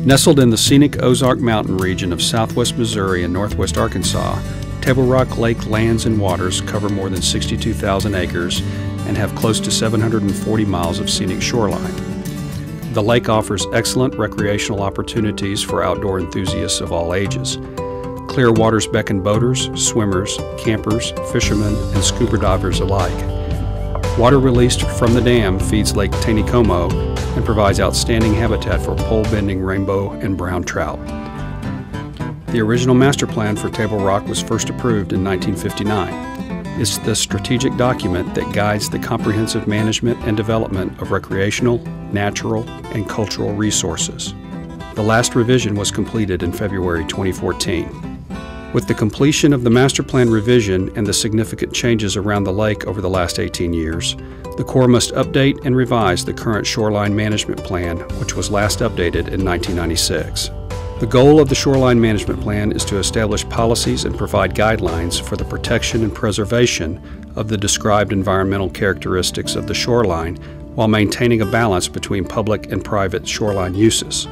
Nestled in the scenic Ozark Mountain region of southwest Missouri and northwest Arkansas, Table Rock Lake lands and waters cover more than 62,000 acres and have close to 740 miles of scenic shoreline. The lake offers excellent recreational opportunities for outdoor enthusiasts of all ages. Clear waters beckon boaters, swimmers, campers, fishermen, and scuba divers alike. Water released from the dam feeds Lake Taneycomo and provides outstanding habitat for pole-bending rainbow and brown trout. The original master plan for Table Rock was first approved in 1959. It's the strategic document that guides the comprehensive management and development of recreational, natural, and cultural resources. The last revision was completed in February 2014. With the completion of the master plan revision and the significant changes around the lake over the last 18 years, the Corps must update and revise the current shoreline management plan, which was last updated in 1996. The goal of the Shoreline Management Plan is to establish policies and provide guidelines for the protection and preservation of the described environmental characteristics of the shoreline while maintaining a balance between public and private shoreline uses.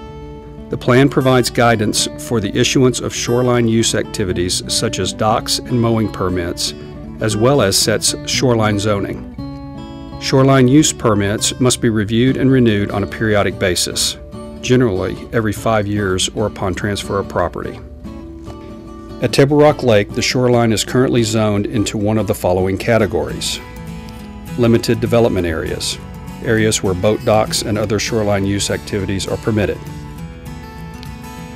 The plan provides guidance for the issuance of shoreline use activities such as docks and mowing permits, as well as sets shoreline zoning. Shoreline use permits must be reviewed and renewed on a periodic basis, generally every 5 years or upon transfer of property. At Table Rock Lake, the shoreline is currently zoned into one of the following categories: limited development areas, areas where boat docks and other shoreline use activities are permitted;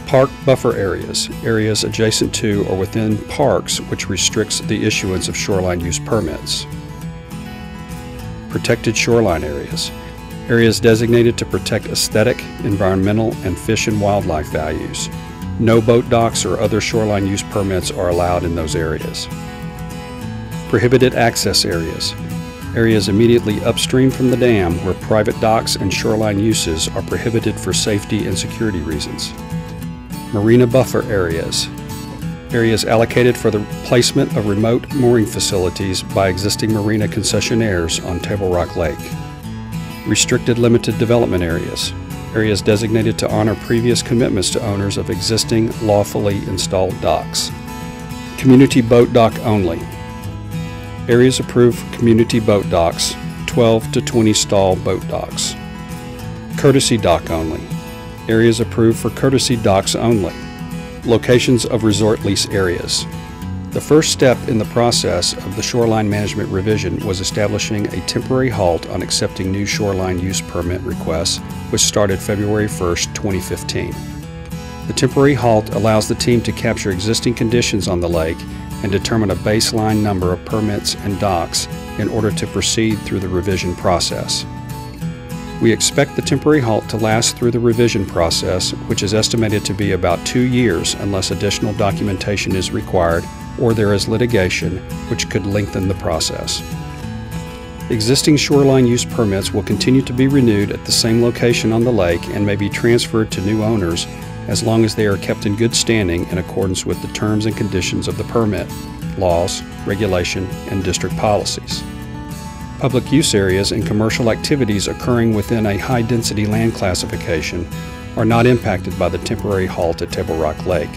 park buffer areas, areas adjacent to or within parks which restricts the issuance of shoreline use permits; protected shoreline areas, areas designated to protect aesthetic, environmental, and fish and wildlife values. No boat docks or other shoreline use permits are allowed in those areas. Prohibited access areas, areas immediately upstream from the dam where private docks and shoreline uses are prohibited for safety and security reasons. Marina buffer areas, areas allocated for the placement of remote mooring facilities by existing marina concessionaires on Table Rock Lake. Restricted limited development areas, areas designated to honor previous commitments to owners of existing lawfully installed docks. Community boat dock only, areas approved for community boat docks, 12 to 20 stall boat docks. Courtesy dock only, areas approved for courtesy docks only. Locations of resort lease areas. The first step in the process of the shoreline management revision was establishing a temporary halt on accepting new shoreline use permit requests, which started February 1st, 2015. The temporary halt allows the team to capture existing conditions on the lake and determine a baseline number of permits and docks in order to proceed through the revision process. We expect the temporary halt to last through the revision process, which is estimated to be about 2 years unless additional documentation is required or there is litigation, which could lengthen the process. Existing shoreline use permits will continue to be renewed at the same location on the lake and may be transferred to new owners as long as they are kept in good standing in accordance with the terms and conditions of the permit, laws, regulation, and district policies. Public use areas and commercial activities occurring within a high-density land classification are not impacted by the temporary halt at Table Rock Lake,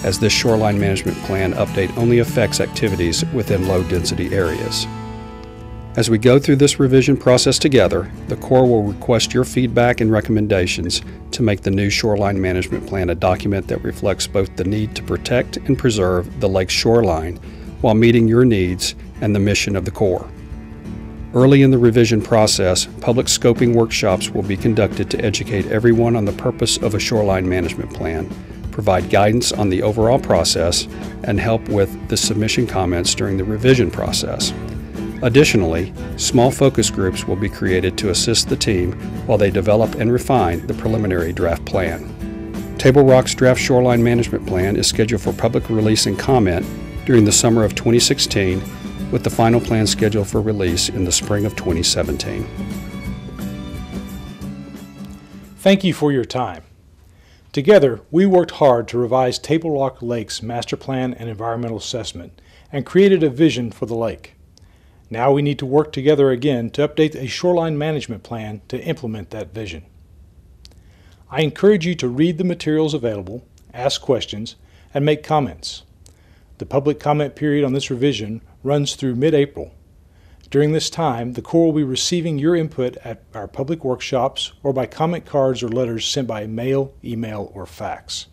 as this shoreline management plan update only affects activities within low-density areas. As we go through this revision process together, the Corps will request your feedback and recommendations to make the new shoreline management plan a document that reflects both the need to protect and preserve the lake's shoreline while meeting your needs and the mission of the Corps. Early in the revision process, public scoping workshops will be conducted to educate everyone on the purpose of a shoreline management plan, provide guidance on the overall process, and help with the submission comments during the revision process. Additionally, small focus groups will be created to assist the team while they develop and refine the preliminary draft plan. Table Rock's draft shoreline management plan is scheduled for public release and comment during the summer of 2016, with the final plan scheduled for release in the spring of 2017. Thank you for your time. Together, we worked hard to revise Table Rock Lake's master plan and environmental assessment and created a vision for the lake. Now we need to work together again to update a shoreline management plan to implement that vision. I encourage you to read the materials available, ask questions, and make comments. The public comment period on this revision runs through mid-April. During this time, the Corps will be receiving your input at our public workshops or by comment cards or letters sent by mail, email, or fax.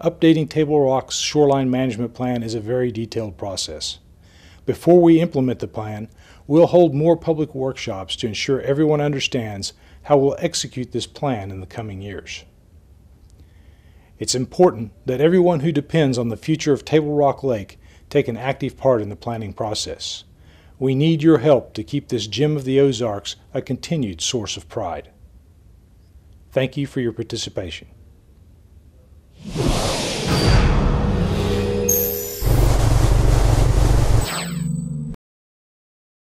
Updating Table Rock's shoreline management plan is a very detailed process. Before we implement the plan, we'll hold more public workshops to ensure everyone understands how we'll execute this plan in the coming years. It's important that everyone who depends on the future of Table Rock Lake take an active part in the planning process. We need your help to keep this gem of the Ozarks a continued source of pride. Thank you for your participation.